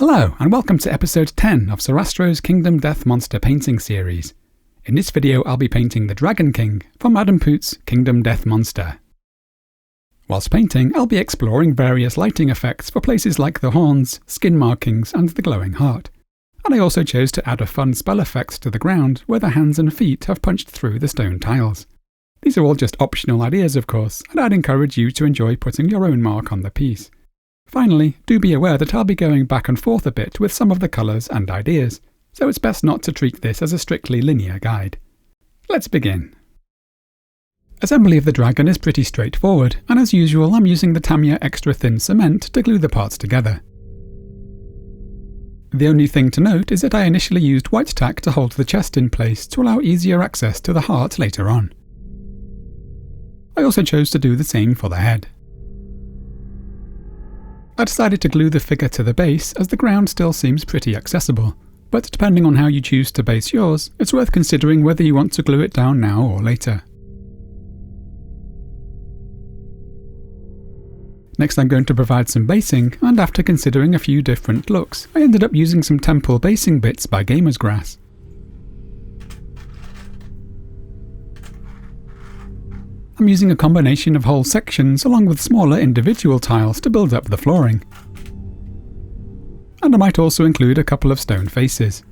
Hello, and welcome to episode 10 of Sarastro's Kingdom Death Monster painting series. In this video I'll be painting the Dragon King from Adam Poot's Kingdom Death Monster. Whilst painting, I'll be exploring various lighting effects for places like the horns, skin markings and the glowing heart. And I also chose to add a fun spell effect to the ground where the hands and feet have punched through the stone tiles. These are all just optional ideas of course, and I'd encourage you to enjoy putting your own mark on the piece. Finally, do be aware that I'll be going back and forth a bit with some of the colours and ideas, so it's best not to treat this as a strictly linear guide. Let's begin. Assembly of the dragon is pretty straightforward, and as usual I'm using the Tamiya extra thin cement to glue the parts together. The only thing to note is that I initially used white tack to hold the chest in place to allow easier access to the heart later on. I also chose to do the same for the head. I decided to glue the figure to the base as the ground still seems pretty accessible, but depending on how you choose to base yours, it's worth considering whether you want to glue it down now or later. Next I'm going to provide some basing, and after considering a few different looks, I ended up using some temple basing bits by Gamer's Grass. I'm using a combination of whole sections along with smaller individual tiles to build up the flooring. And I might also include a couple of stone faces.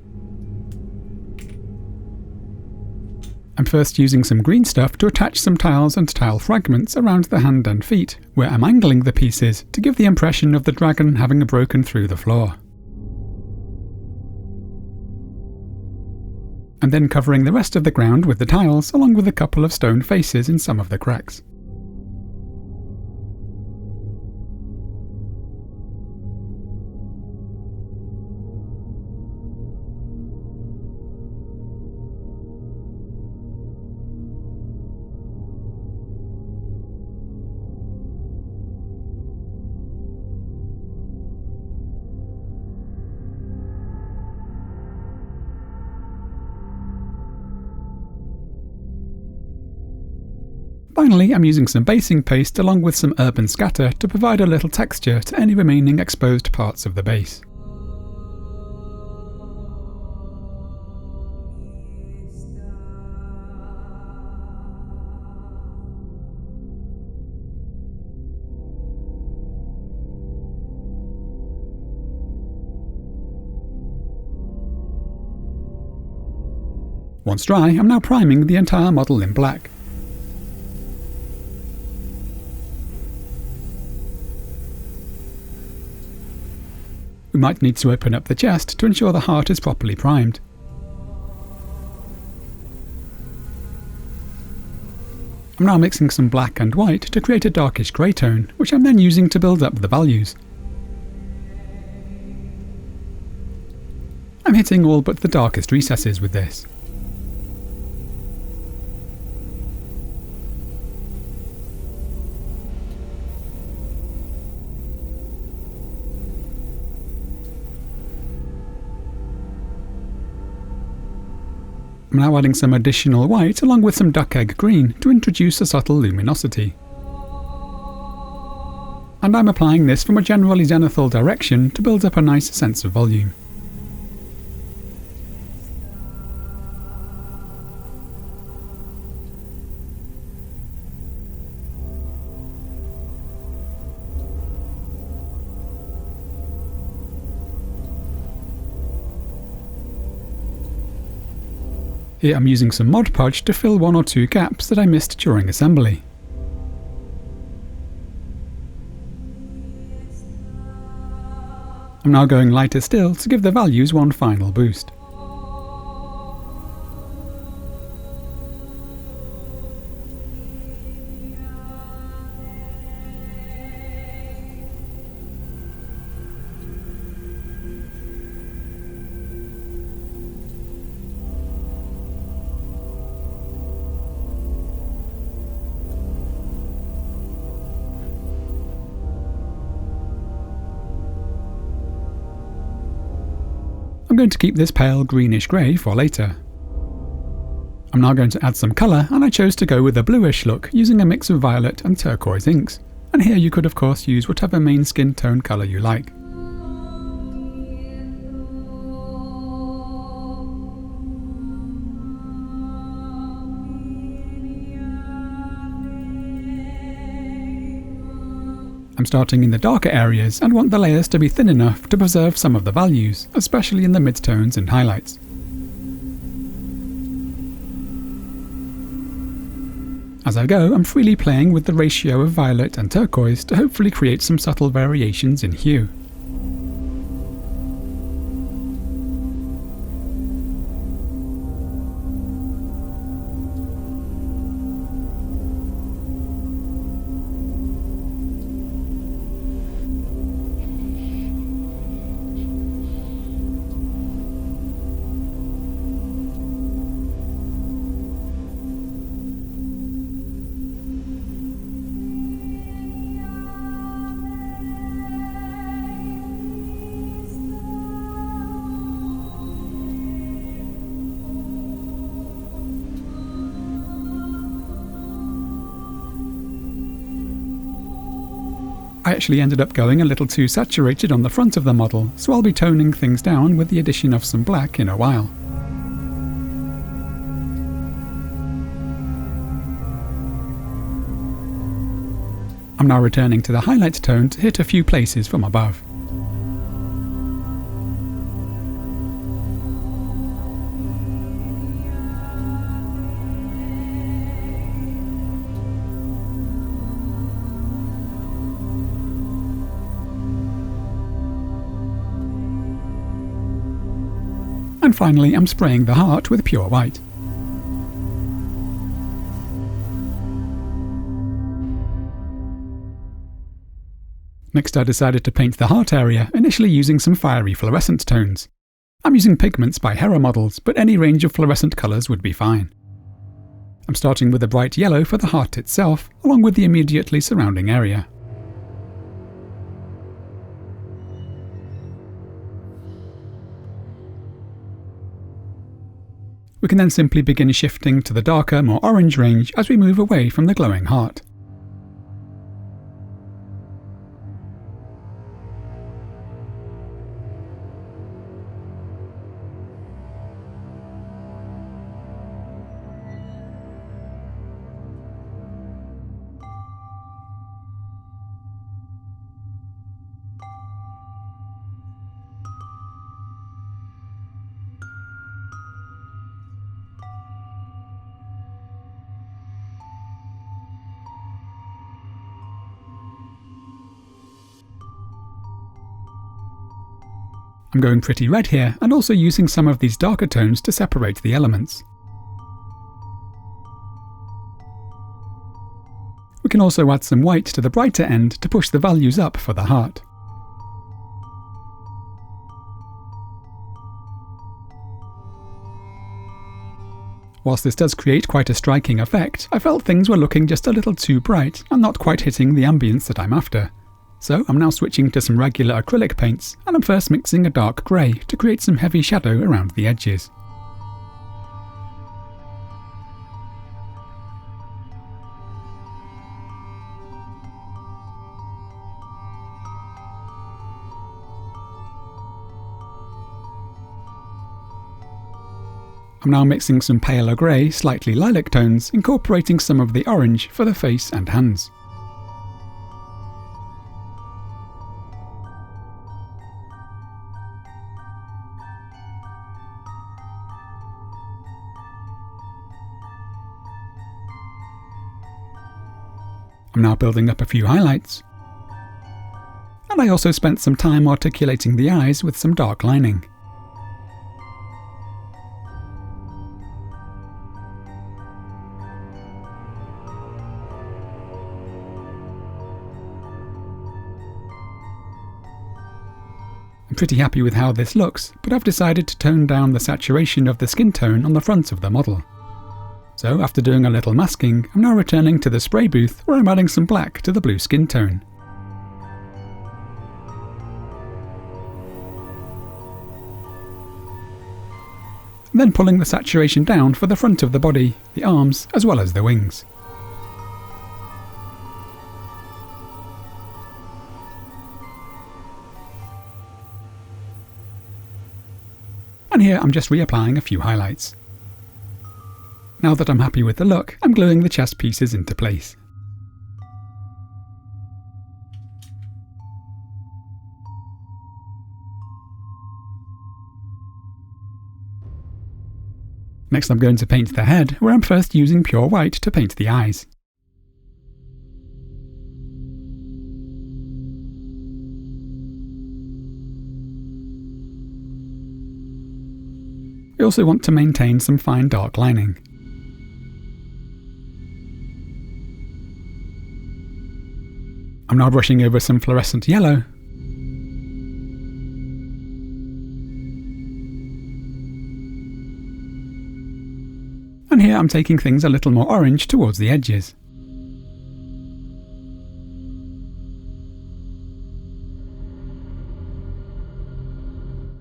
I'm first using some green stuff to attach some tiles and tile fragments around the hand and feet, where I'm angling the pieces to give the impression of the dragon having broken through the floor. I'm then covering the rest of the ground with the tiles along with a couple of stone faces in some of the cracks. Finally, I'm using some basing paste along with some urban scatter to provide a little texture to any remaining exposed parts of the base. Once dry, I'm now priming the entire model in black. We might need to open up the chest to ensure the heart is properly primed. I'm now mixing some black and white to create a darkish grey tone, which I'm then using to build up the values. I'm hitting all but the darkest recesses with this. I'm now adding some additional white along with some duck egg green to introduce a subtle luminosity. And I'm applying this from a generally zenithal direction to build up a nice sense of volume. Here I'm using some Mod Podge to fill one or two gaps that I missed during assembly. I'm now going lighter still to give the values one final boost. I'm going to keep this pale greenish grey for later. I'm now going to add some colour, and I chose to go with a bluish look using a mix of violet and turquoise inks, and here you could of course use whatever main skin tone colour you like. I'm starting in the darker areas and want the layers to be thin enough to preserve some of the values, especially in the midtones and highlights. As I go, I'm freely playing with the ratio of violet and turquoise to hopefully create some subtle variations in hue. I actually ended up going a little too saturated on the front of the model, so I'll be toning things down with the addition of some black in a while. I'm now returning to the highlight tone to hit a few places from above. And finally, I'm spraying the heart with pure white. Next I decided to paint the heart area, initially using some fiery fluorescent tones. I'm using pigments by Hera models, but any range of fluorescent colours would be fine. I'm starting with a bright yellow for the heart itself, along with the immediately surrounding area. We can then simply begin shifting to the darker, more orange range as we move away from the glowing heart. I'm going pretty red here, and also using some of these darker tones to separate the elements. We can also add some white to the brighter end to push the values up for the heart. Whilst this does create quite a striking effect, I felt things were looking just a little too bright and not quite hitting the ambience that I'm after. So I'm now switching to some regular acrylic paints, and I'm first mixing a dark grey to create some heavy shadow around the edges. I'm now mixing some paler grey, slightly lilac tones, incorporating some of the orange for the face and hands. I'm now building up a few highlights, and I also spent some time articulating the eyes with some dark lining. I'm pretty happy with how this looks, but I've decided to tone down the saturation of the skin tone on the front of the model. So after doing a little masking, I'm now returning to the spray booth where I'm adding some black to the blue skin tone. Then pulling the saturation down for the front of the body, the arms, as well as the wings. And here I'm just reapplying a few highlights. Now that I'm happy with the look, I'm gluing the chest pieces into place. Next I'm going to paint the head, where I'm first using pure white to paint the eyes. We also want to maintain some fine dark lining. I'm now brushing over some fluorescent yellow. And here I'm taking things a little more orange towards the edges.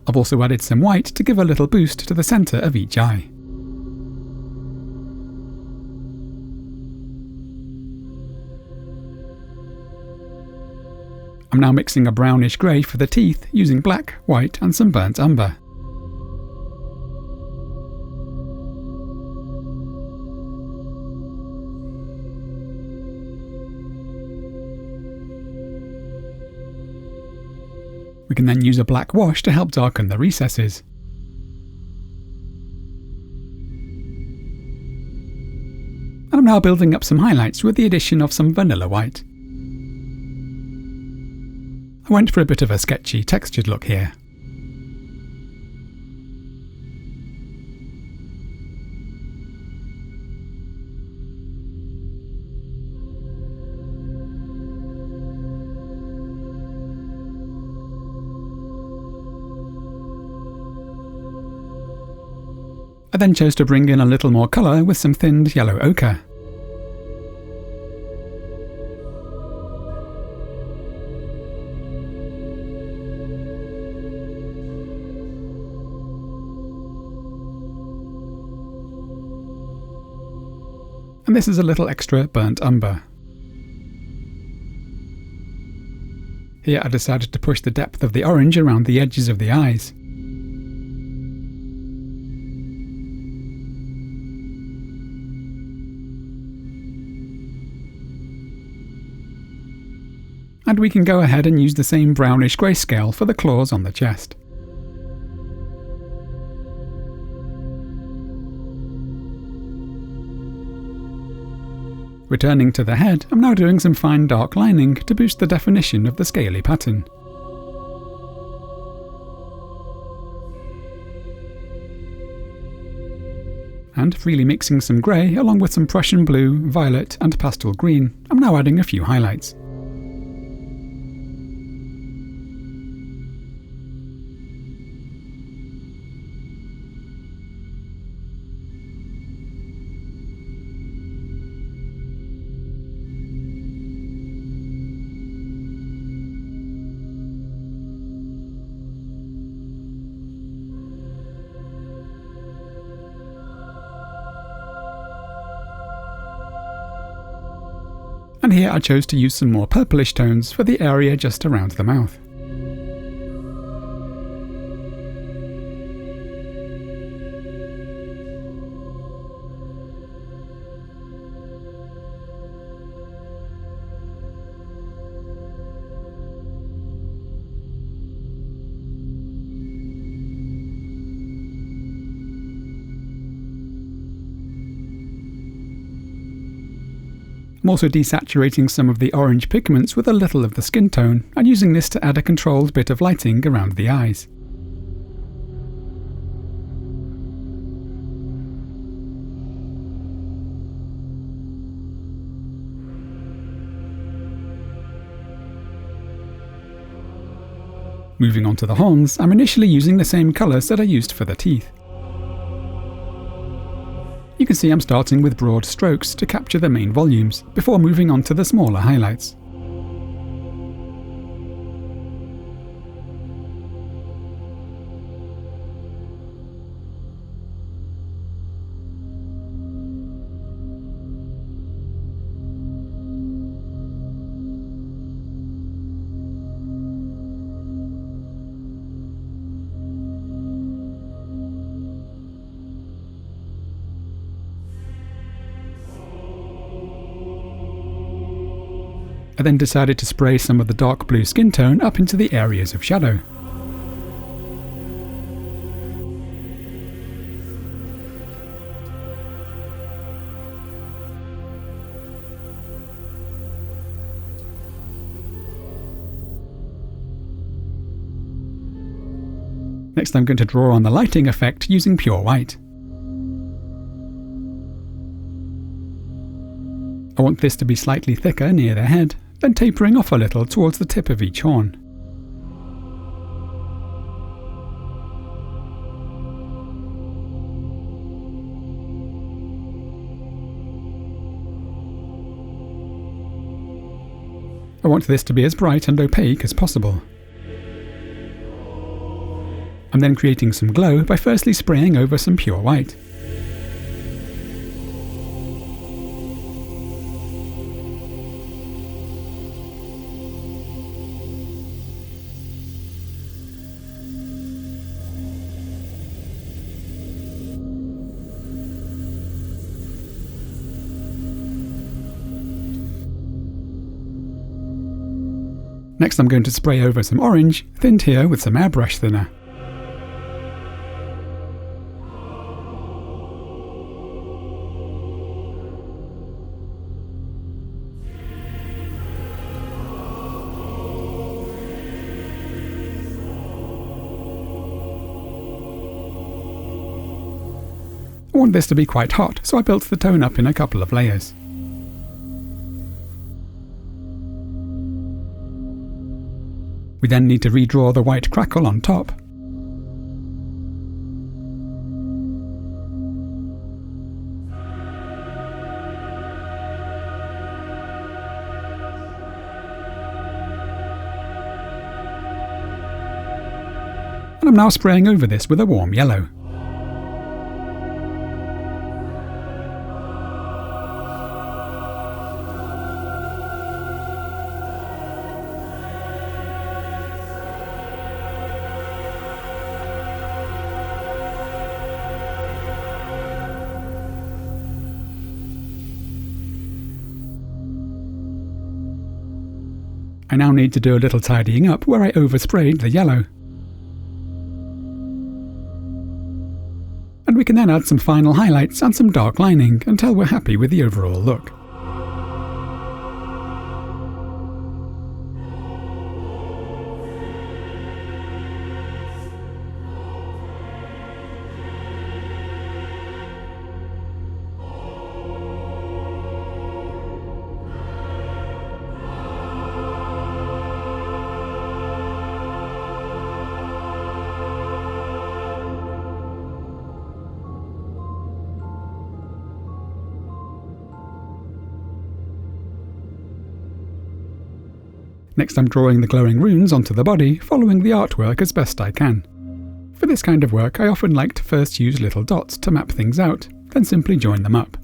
I've also added some white to give a little boost to the centre of each eye. I'm now mixing a brownish grey for the teeth using black, white and some burnt umber. We can then use a black wash to help darken the recesses. And I'm now building up some highlights with the addition of some vanilla white. I went for a bit of a sketchy, textured look here. I then chose to bring in a little more colour with some thinned yellow ochre. And this is a little extra burnt umber. Here I decided to push the depth of the orange around the edges of the eyes. And we can go ahead and use the same brownish grayscale for the claws on the chest. Returning to the head, I'm now doing some fine dark lining to boost the definition of the scaly pattern. And freely mixing some grey along with some Prussian Blue, Violet and Pastel Green, I'm now adding a few highlights. And here I chose to use some more purplish tones for the area just around the mouth. I'm also desaturating some of the orange pigments with a little of the skin tone and using this to add a controlled bit of lighting around the eyes. Moving on to the horns, I'm initially using the same colours that I used for the teeth. You can see I'm starting with broad strokes to capture the main volumes, before moving on to the smaller highlights. I then decided to spray some of the dark blue skin tone up into the areas of shadow. Next I'm going to draw on the lighting effect using pure white. I want this to be slightly thicker near the head, then tapering off a little towards the tip of each horn. I want this to be as bright and opaque as possible. I'm then creating some glow by firstly spraying over some pure white. Next I'm going to spray over some orange, thinned here with some airbrush thinner. I want this to be quite hot, so I built the tone up in a couple of layers. We then need to redraw the white crackle on top. And I'm now spraying over this with a warm yellow. I now need to do a little tidying up where I oversprayed the yellow. And we can then add some final highlights and some dark lining until we're happy with the overall look. Next I'm drawing the glowing runes onto the body, following the artwork as best I can. For this kind of work I often like to first use little dots to map things out, then simply join them up.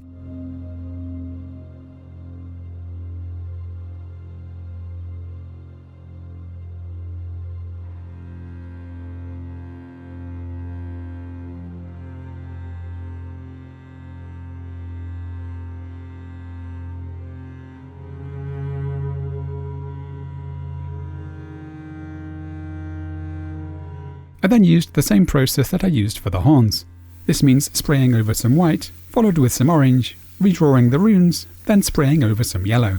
I then used the same process that I used for the horns. This means spraying over some white, followed with some orange, redrawing the runes, then spraying over some yellow.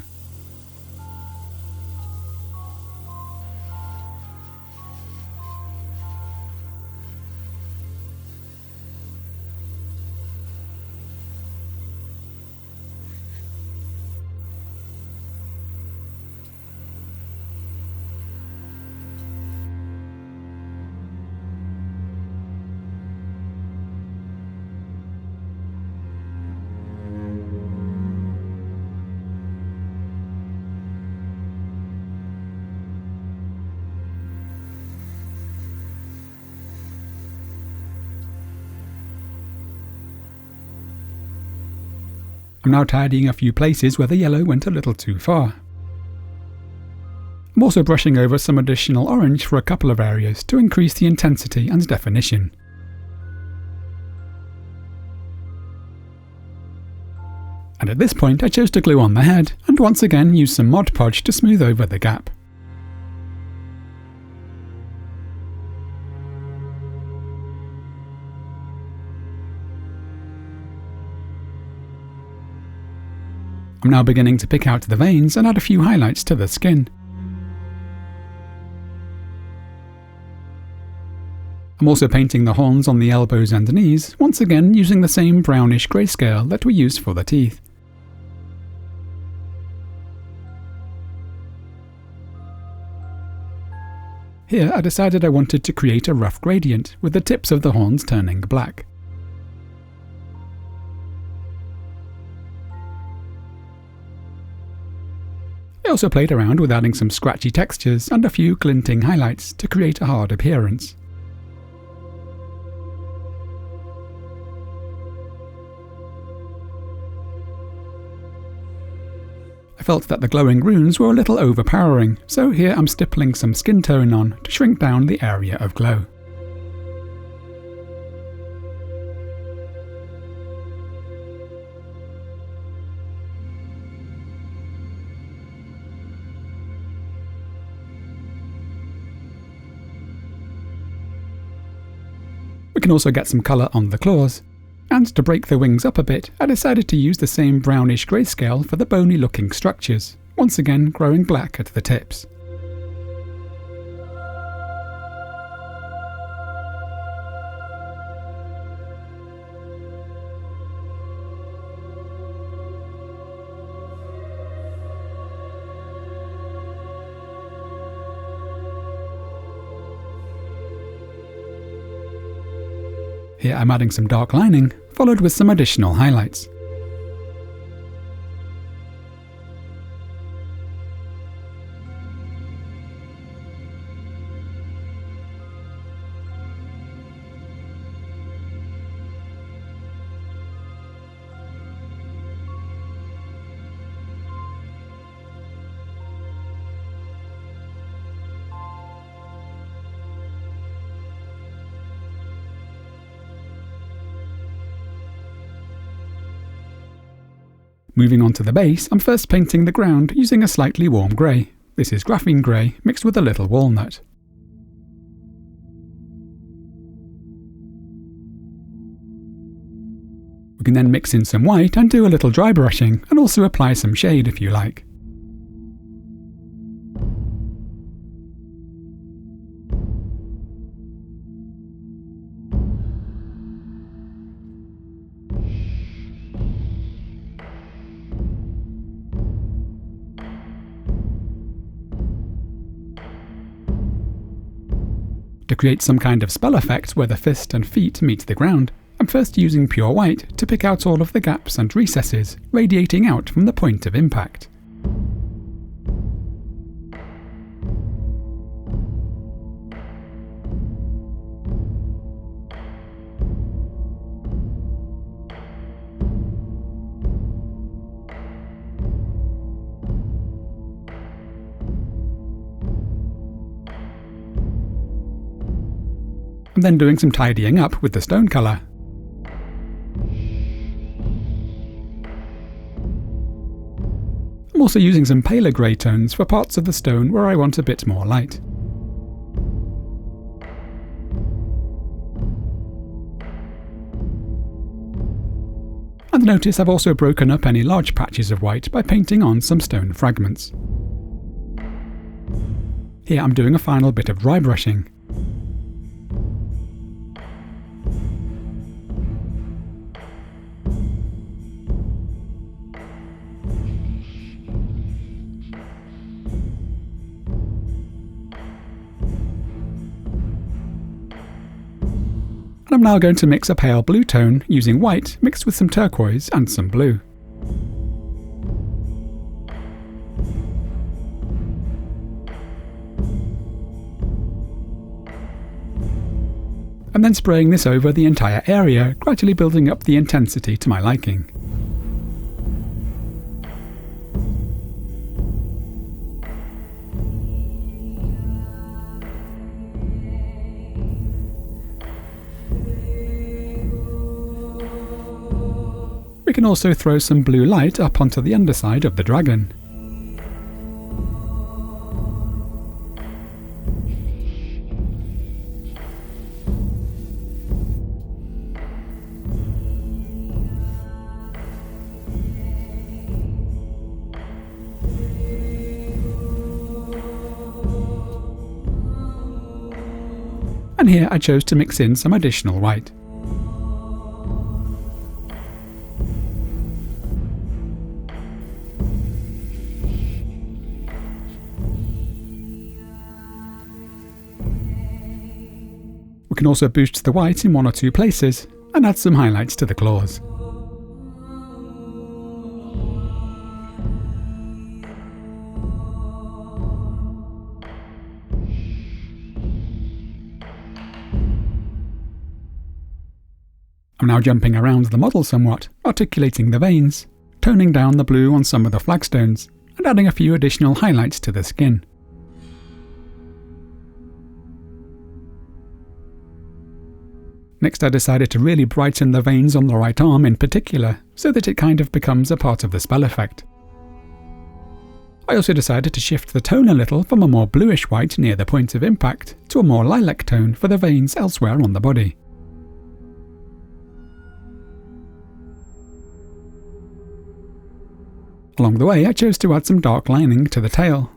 I'm now tidying a few places where the yellow went a little too far. I'm also brushing over some additional orange for a couple of areas to increase the intensity and definition. And at this point I chose to glue on the head, and once again use some Mod Podge to smooth over the gap. I'm now beginning to pick out the veins and add a few highlights to the skin. I'm also painting the horns on the elbows and knees, once again using the same brownish grayscale that we used for the teeth. Here I decided I wanted to create a rough gradient, with the tips of the horns turning black. I also played around with adding some scratchy textures and a few glinting highlights to create a hard appearance. I felt that the glowing runes were a little overpowering, so here I'm stippling some skin tone on to shrink down the area of glow. We can also get some colour on the claws. And to break the wings up a bit, I decided to use the same brownish grayscale for the bony looking structures, once again growing black at the tips. Here I'm adding some dark lining, followed with some additional highlights. Moving on to the base, I'm first painting the ground using a slightly warm grey. This is Graphene Gray mixed with a little walnut. We can then mix in some white and do a little dry brushing, and also apply some shade if you like. To create some kind of spell effect where the fist and feet meet the ground, I'm first using pure white to pick out all of the gaps and recesses radiating out from the point of impact. I'm then doing some tidying up with the stone colour. I'm also using some paler grey tones for parts of the stone where I want a bit more light. And notice I've also broken up any large patches of white by painting on some stone fragments. Here I'm doing a final bit of dry brushing. I'm now going to mix a pale blue tone using white mixed with some turquoise and some blue. And then spraying this over the entire area, gradually building up the intensity to my liking. We can also throw some blue light up onto the underside of the dragon. and here I chose to mix in some additional white. We can also boost the white in one or two places and add some highlights to the claws. I'm now jumping around the model somewhat, articulating the veins, toning down the blue on some of the flagstones, and adding a few additional highlights to the skin. Next I decided to really brighten the veins on the right arm in particular, so that it kind of becomes a part of the spell effect. I also decided to shift the tone a little from a more bluish white near the point of impact to a more lilac tone for the veins elsewhere on the body. Along the way I chose to add some dark lining to the tail.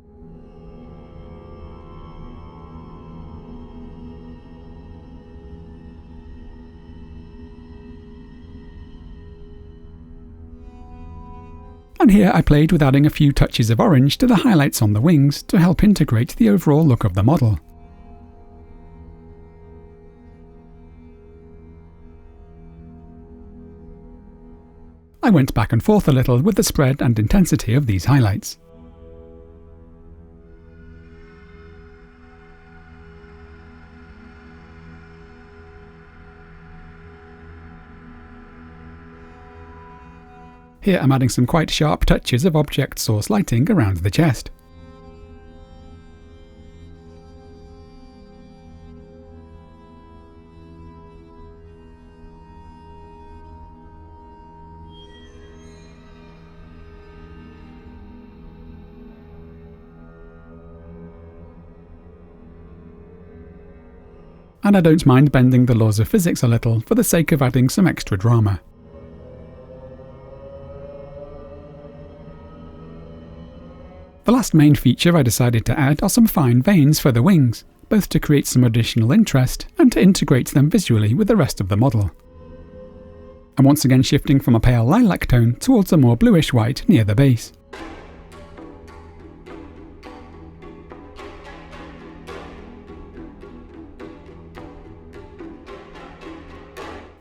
And here I played with adding a few touches of orange to the highlights on the wings to help integrate the overall look of the model. I went back and forth a little with the spread and intensity of these highlights. Here I'm adding some quite sharp touches of object source lighting around the chest. And I don't mind bending the laws of physics a little for the sake of adding some extra drama. The last main feature I decided to add are some fine veins for the wings, both to create some additional interest and to integrate them visually with the rest of the model. I'm once again shifting from a pale lilac tone towards a more bluish white near the base.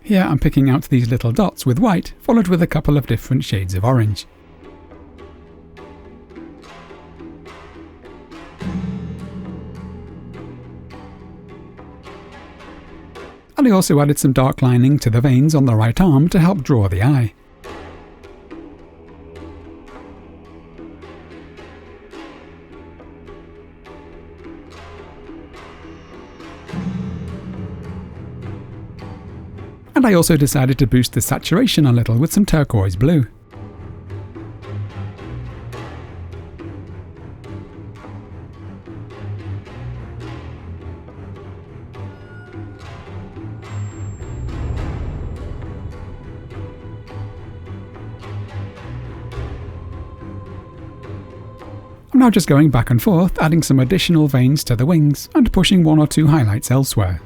Here I'm picking out these little dots with white, followed with a couple of different shades of orange. And I also added some dark lining to the veins on the right arm to help draw the eye. And I also decided to boost the saturation a little with some turquoise blue. I'm now just going back and forth, adding some additional veins to the wings and pushing one or two highlights elsewhere.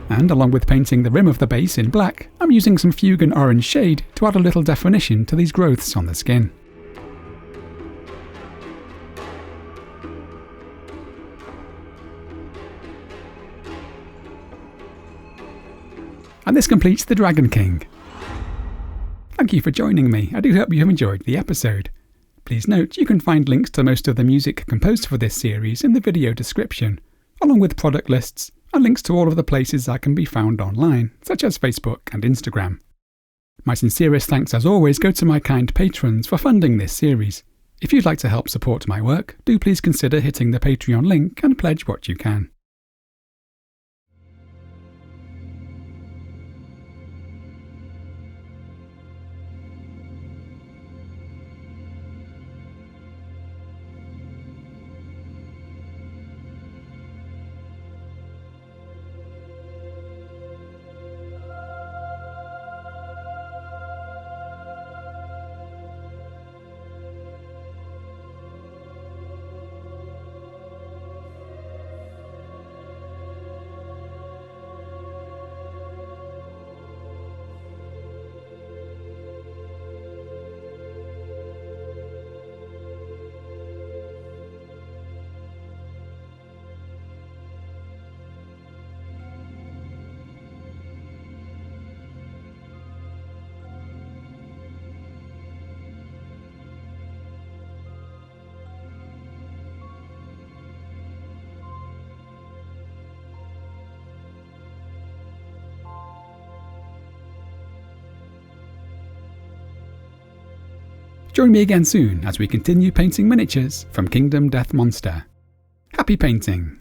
And along with painting the rim of the base in black, I'm using some Fuegan Orange shade to add a little definition to these growths on the skin. And this completes the Dragon King. Thank you for joining me. I do hope you have enjoyed the episode. Please note you can find links to most of the music composed for this series in the video description, along with product lists and links to all of the places I can be found online, such as Facebook and Instagram. My sincerest thanks as always go to my kind patrons for funding this series. If you'd like to help support my work, do please consider hitting the Patreon link and pledge what you can. Join me again soon as we continue painting miniatures from Kingdom Death Monster. Happy painting!